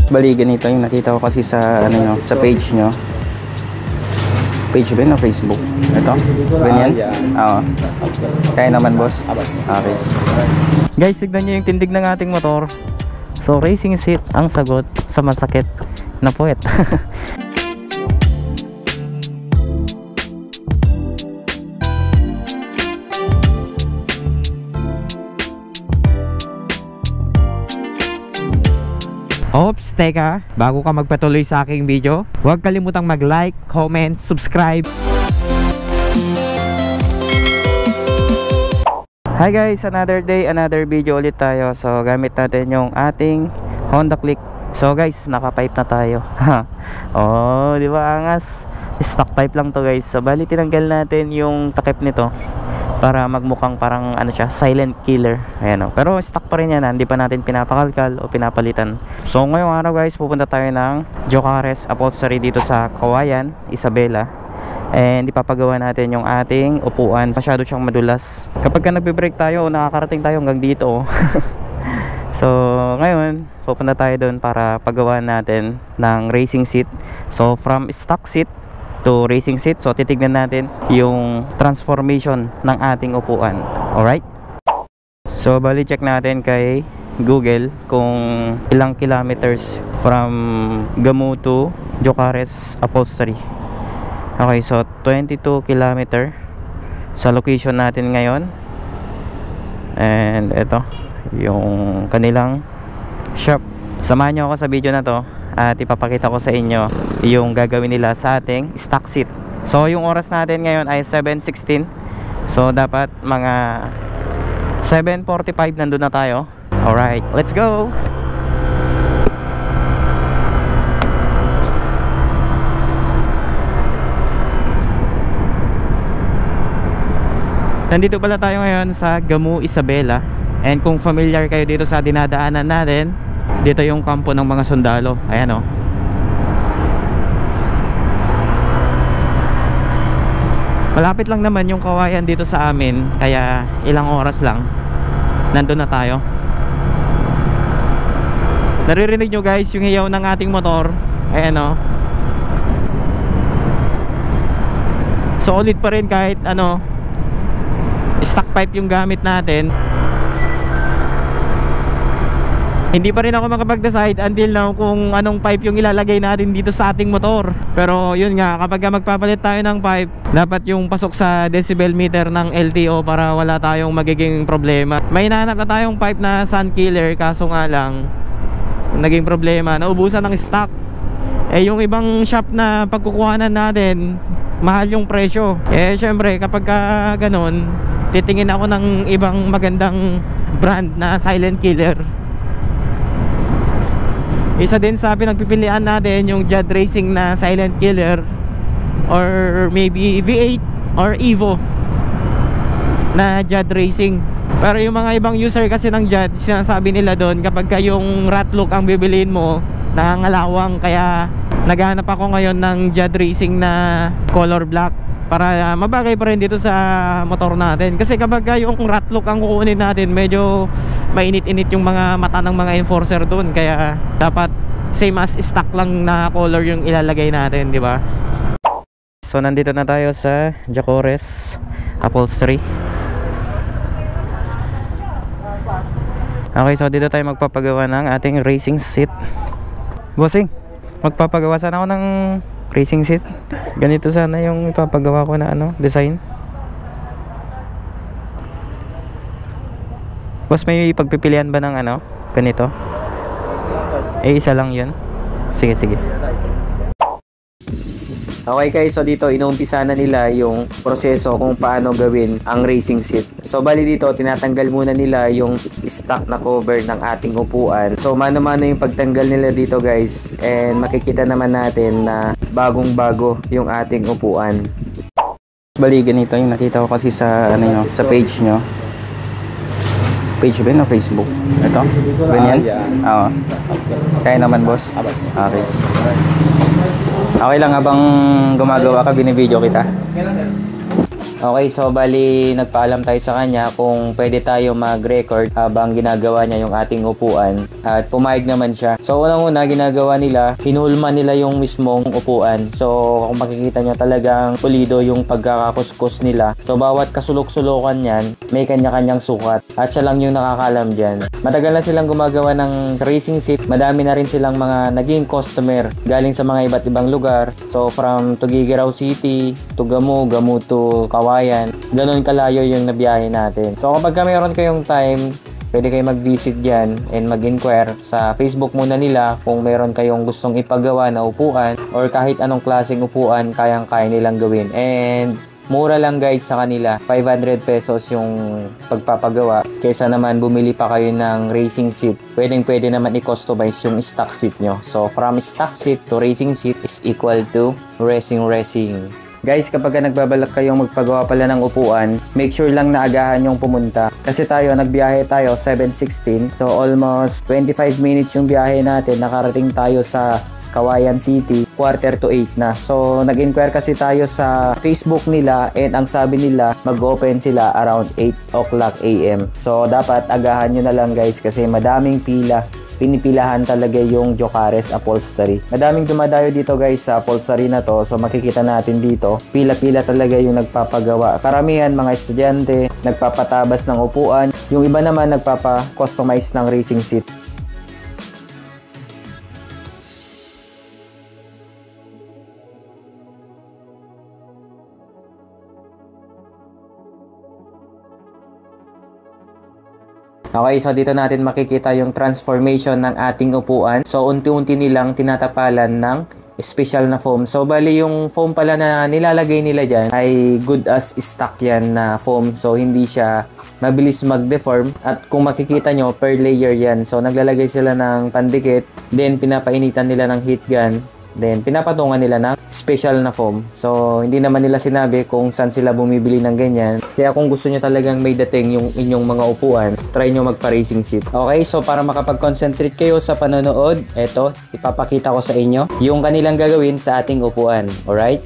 Bali ganito yung nakita ko kasi sa ano nyo, sa page nyo. Page ba na Facebook? Ito? Ganyan? Oo. Kaya naman boss? Okay. Guys, tignan nyo yung tindig ng ating motor. So racing seat ang sagot sa masakit na puwet. Oops, teka, bago ka magpatuloy sa aking video, huwag kalimutang mag-like, comment, subscribe. Hi guys, another day, another video ulit tayo. So gamit natin yung ating Honda Click. So guys, naka-pipe na tayo. Oh, di ba angas? Stock pipe lang to guys. So bali tinanggal natin yung takip nito para magmukhang parang ano siya, silent killer. Ayan o. Pero stock pa rin yan, hindi pa natin pinapakalkal o pinapalitan. So ngayong araw guys, pupunta tayo ng Jocares Upholstery dito sa Kawayan, Isabela. And ipapagawa natin yung ating upuan. Masyado siyang madulas. Kapag ka nagbe-brake tayo, nakakarating tayo hanggang dito. So ngayon, pupunta tayo doon para pagawa natin ng racing seat. So from stock seat to racing seat. So titignan natin yung transformation ng ating upuan. Alright? So bali check natin kay Google kung ilang kilometers from Gamu to Jocares Upholstery. Okay, so 22 kilometer sa location natin ngayon. And ito yung kanilang shop. Samahan nyo ako sa video na to at ipapakita ko sa inyo yung gagawin nila sa ating stock seat. So yung oras natin ngayon ay 7:16. So dapat mga 7:45 nandun na tayo. Alright, let's go! Nandito pala tayo ngayon sa Gamu, Isabela. And kung familiar kayo dito sa dinadaanan natin, dito yung kampo ng mga sundalo. Ayan o. Malapit lang naman yung Kawayan dito sa amin, kaya ilang oras lang nandun na tayo. Naririnig nyo guys yung hiyaw ng ating motor. Ayan o. So ulit pa rin kahit ano, stock pipe yung gamit natin. Hindi pa rin ako makapag-decide until now kung anong pipe yung ilalagay natin dito sa ating motor. Pero yun nga, kapag magpapalit tayo ng pipe, dapat yung pasok sa decibel meter ng LTO para wala tayong magiging problema. May hinahanap na tayong pipe na sun killer, kaso nga lang naging problema, naubusan ng stock. Eh yung ibang shop na pagkukuhanan natin, mahal yung presyo. Eh syempre kapag ganon, titingin ako ng ibang magandang brand na silent killer. Isa din sa pinagpipilian natin yung Judd Racing na silent killer, or maybe V8 or Evo na Judd Racing. Pero yung mga ibang user kasi ng Judd, sinasabi nila doon kapag yung rat look ang bibiliin mo, nangangalawang. Kaya naghahanap ako ngayon ng Judd Racing na color black para mabagay pa rin dito sa motor natin. Kasi kapag yung rat look ang kukunin natin, medyo mainit-init yung mga mata ng mga enforcer doon. Kaya dapat same as stock lang na color yung ilalagay natin, di ba? So nandito na tayo sa Jocares Upholstery. Okay, so dito tayo magpapagawa ng ating racing seat. Bossing, magpapagawa sana ako ng racing seat. Ganito sana yung ipapagawa ko na ano, design. Boss, may pagpipilian ba ng ano, ganito? Eh, isa lang yun. Sige, sige. Okay guys, so dito inuumpisa na nila yung proseso kung paano gawin ang racing seat. So bali dito, tinatanggal muna nila yung stock na cover ng ating upuan. So mano-mano yung pagtanggal nila dito guys. And makikita naman natin na bagong-bago yung ating upuan. Bali ganito yung nakita ko kasi sa ano nyo, sa page nyo. Page ba na Facebook? Ito? Ganyan? Oo. Kaya naman boss? Okay. Okay lang habang gumagawa ka, binibideo kita. Okay, so bali nagpaalam tayo sa kanya kung pwede tayo mag-record habang ginagawa niya yung ating upuan at pumayag naman siya. So unang-una ginagawa nila, hinulma nila yung mismong upuan. So kung makikita nyo talagang pulido yung pagkakakuskus nila. So bawat kasulok-sulukan yan, may kanya-kanyang sukat at siya lang yung nakakalam dyan. Matagal na silang gumagawa ng racing seat. Madami na rin silang mga naging customer galing sa mga iba't ibang lugar. So from Tuguegarao City, to Gamu to Kawayan, ganun kalayo yung nabiyahe natin. So kapag mayroon kayong time, pwede kayo mag-visit dyan and mag-inquire sa Facebook muna nila kung meron kayong gustong ipagawa na upuan or kahit anong klaseng upuan kayang-kaya nilang gawin. And mura lang guys sa kanila, 500 pesos yung pagpapagawa. Kaysa naman bumili pa kayo ng racing seat, pwede naman i-customize yung stock seat nyo. So from stock seat to racing seat is equal to racing. Guys, kapag nagbabalak kayong magpagawa pala ng upuan, make sure lang na agahan yung pumunta. Kasi nagbiyahe tayo 7:16. So almost 25 minutes yung biyahe natin. Nakarating tayo sa Kawayan City, 7:45 na. So nag-inquire kasi tayo sa Facebook nila and ang sabi nila mag-open sila around 8 o'clock AM. So dapat agahan nyo na lang guys kasi madaming pila. Pinipilahan talaga yung Jocares Upholstery. Madaming dumadayo dito guys sa upholstery na to. So makikita natin dito, pila-pila talaga yung nagpapagawa. Karamihan mga estudyante, nagpapatabas ng upuan. Yung iba naman nagpapa-customize ng racing seat. Okay, so dito natin makikita yung transformation ng ating upuan. So unti-unti nilang tinatapalan ng special na foam. So bali yung foam pala na nilalagay nila dyan ay good as stock yan na foam. So hindi siya mabilis mag-deform. At kung makikita nyo, per layer yan. So naglalagay sila ng pandikit, then pinapainitan nila ng heat gun, then pinapatungan nila ng special na foam. So hindi naman nila sinabi kung saan sila bumibili ng ganyan. Kaya kung gusto nyo talagang may dating yung inyong mga upuan, try nyo magpa-racing seat. Okay, so para makapag-concentrate kayo sa panonood, eto, ipapakita ko sa inyo yung kanilang gagawin sa ating upuan. Alright?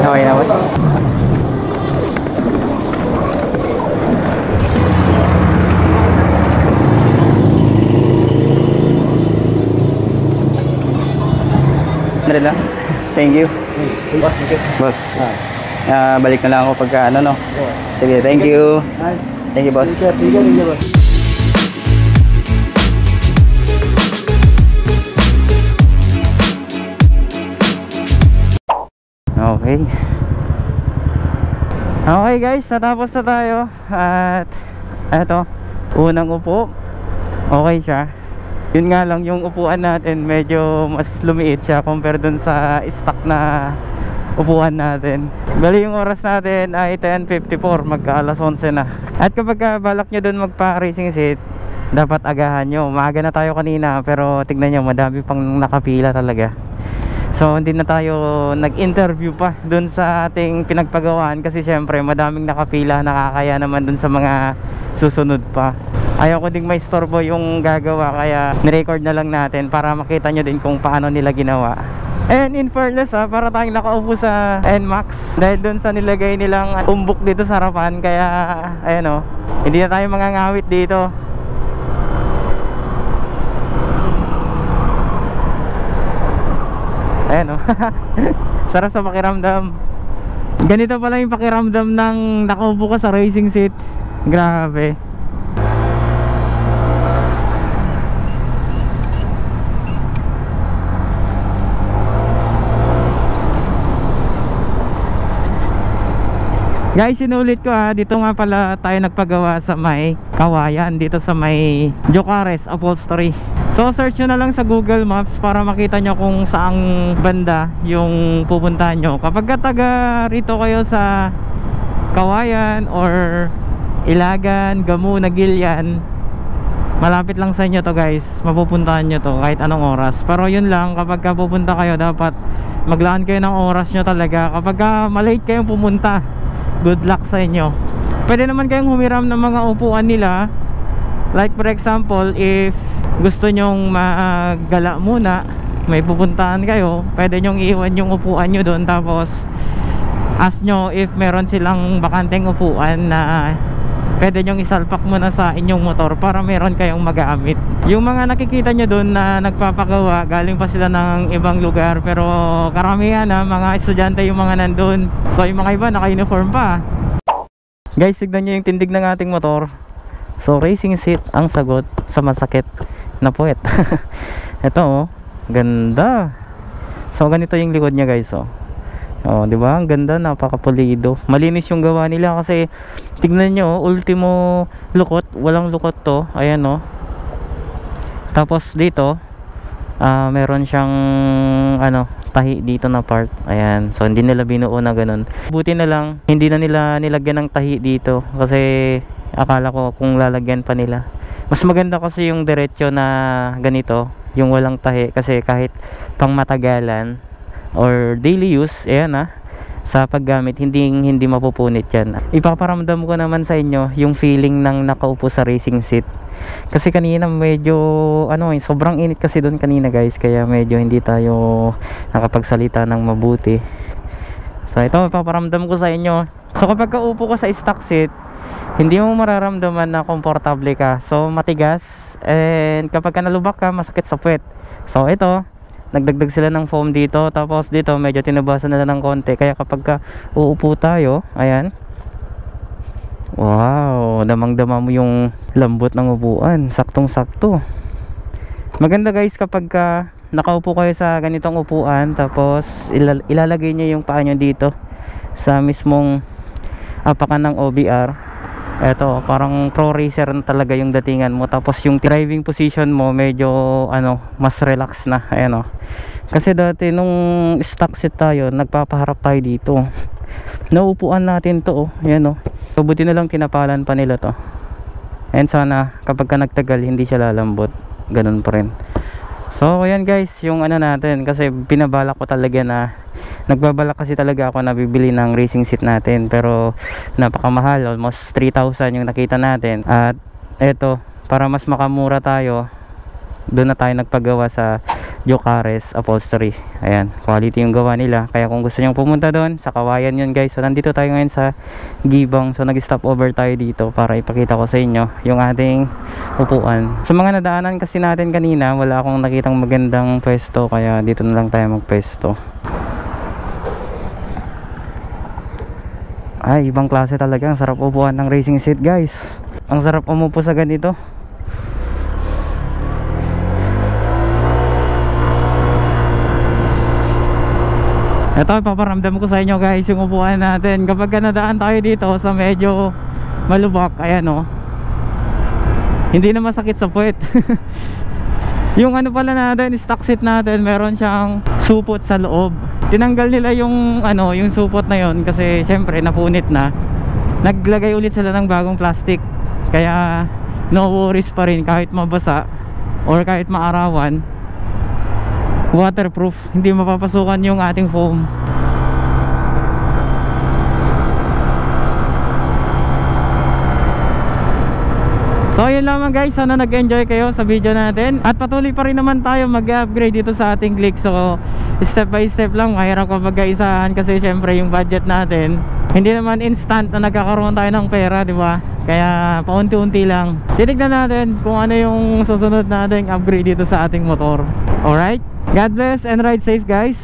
Okay na, boss. Meron na. Thank you. Boss, okay. Boss. Balik na lang ako pagka ano, no? Sige, thank you. Thank you, boss. Thank you, boss. Okay. Okay guys, natapos na tayo. At eto, unang upo. Okay siya. Yun nga lang, yung upuan natin medyo mas lumiit siya compare dun sa stock na upuan natin. Bali yung oras natin ay 10:54, magka alas 11 na. At kapag balak nyo dun magpa racing seat, dapat agahan nyo. Maaga na tayo kanina, pero tignan nyo, madami pang nakapila talaga. So hindi na tayo nag-interview pa dun sa ating pinagpagawaan, kasi syempre madaming nakapila, nakakaya naman dun sa mga susunod pa. Ayaw ko ding may storbo yung gagawa, kaya nirecord na lang natin para makita nyo din kung paano nila ginawa. And in fairness para tayong nakaupo sa NMAX dahil dun sa nilagay nilang umbok dito sa harapan, kaya ayan hindi na tayo mangangawit dito. Ayan sarap sa pakiramdam. Ganito pala yung pakiramdam ng nakaupo ka sa racing seat. Grabe. Guys, sinulit ko ha, dito nga pala tayo nagpagawa sa may Kawayan, dito sa may Jocares Upholstery. So search nyo na lang sa Google Maps para makita nyo kung saang banda yung pupuntahan nyo. Kapag taga rito kayo sa Kawayan or Ilagan, Gamu, Nagilian, malapit lang sa inyo to guys, mapupuntahan nyo to kahit anong oras. Pero yun lang, kapag pupunta kayo dapat maglaan kayo ng oras nyo talaga. Kapag malate kayong pumunta, good luck sa inyo. Pwede naman kayong humiram ng mga upuan nila. Like for example, if gusto nyong magala muna, may pupuntahan kayo, pwede nyong iiwan yung upuan nyo doon. Tapos ask nyo if meron silang bakanteng upuan na pwede nyong isalpak muna sa inyong motor para meron kayong magamit. Yung mga nakikita nyo doon na nagpapagawa, galing pa sila ng ibang lugar, pero karamihan na mga estudyante yung mga nandun. So yung mga iba naka-uniform pa. Guys, tignan nyo yung tindig ng ating motor. So racing seat ang sagot sa masakit na puwet. Ito oh, ganda. So ganito yung likod niya guys oh. Oh, 'di ba? Ang ganda, napakapulido. Malinis yung gawa nila kasi tignan nyo, ultimo lukot, walang lukot to. Ayan oh. Tapos dito, meron siyang tahi dito na part. Ayan. So hindi nila binuo na ganun. Buti na lang hindi na nila nilagyan ng tahi dito kasi akala ko kung lalagyan pa nila. Mas maganda kasi yung diretso na ganito, yung walang tahi, kasi kahit pang matagalan or daily use, ayan sa paggamit, hindi mapupunit yan. Ipaparamdam ko naman sa inyo yung feeling ng nakaupo sa racing seat. Kasi kanina medyo sobrang init kasi doon kanina guys, kaya medyo hindi tayo nakapagsalita ng mabuti. So ito, ipaparamdam ko sa inyo. So kapag kaupo ka sa stock seat, hindi mo mararamdaman na komportable ka. So matigas, and kapag nalubak ka, masakit sa puwet. So ito, nagdagdag sila ng foam dito, tapos dito medyo tinubasan nila ng konti, kaya kapag uupo tayo, ayan, wow, damang-dama mo yung lambot ng upuan, saktong-sakto. Maganda guys kapag nakaupo kayo sa ganitong upuan, tapos ilalagay nyo yung paa nyo dito sa mismong apakan ng OBR. Eto, parang pro racer na talaga yung datingan mo. Tapos yung driving position mo medyo mas relax na. Ayan o. Kasi dati nung stock seat tayo, nagpapaharap tayo dito. Nauupuan natin to oh. Ayan o. Buti na lang tinapalan pa nila to. And sana kapag ka nagtagal hindi siya lalambot. Ganun pa rin. So ayan guys, yung natin, kasi pinabala ko talaga na nagbabala kasi talaga ako na bibili ng racing seat natin, pero napakamahal, almost 3,000 yung nakita natin. At eto, para mas makamura tayo, doon na tayo nagpagawa sa Jocares Upholstery. Ayan, quality yung gawa nila. Kaya kung gusto nyo pumunta doon, sa Kawayan yun guys. So nandito tayo ngayon sa Gibong. So nag-stop over tayo dito para ipakita ko sa inyo yung ating upuan. Sa mga nadaanan kasi natin kanina, wala akong nakitang magandang pwesto, kaya dito na lang tayo magpwesto. Ay, ibang klase talaga. Ang sarap upuan ng racing seat guys. Ang sarap umupo sa ganito. Ito, paparamdam ko sa inyo guys yung upuan natin. Kapag nadaan tayo dito sa medyo malubak, ayan o, hindi na masakit sa puwet. Yung pala natin, stock seat natin, meron siyang supot sa loob. Tinanggal nila yung yung supot na yon kasi syempre napunit na. Naglagay ulit sila ng bagong plastic. Kaya no worries pa rin kahit mabasa or kahit maarawan. Waterproof, hindi mapapasukan yung ating foam. So yun lamang guys, sana nag-enjoy kayo sa video natin. At patuloy pa rin naman tayo mag-upgrade dito sa ating click. So step by step lang, mahirap kapag isahan kasi syempre yung budget natin, hindi naman instant na nagkakaroon tayo ng pera, di ba? Kaya paunti-unti lang. Titignan natin kung ano yung susunod nating upgrade dito sa ating motor. Alright? God bless and ride safe guys.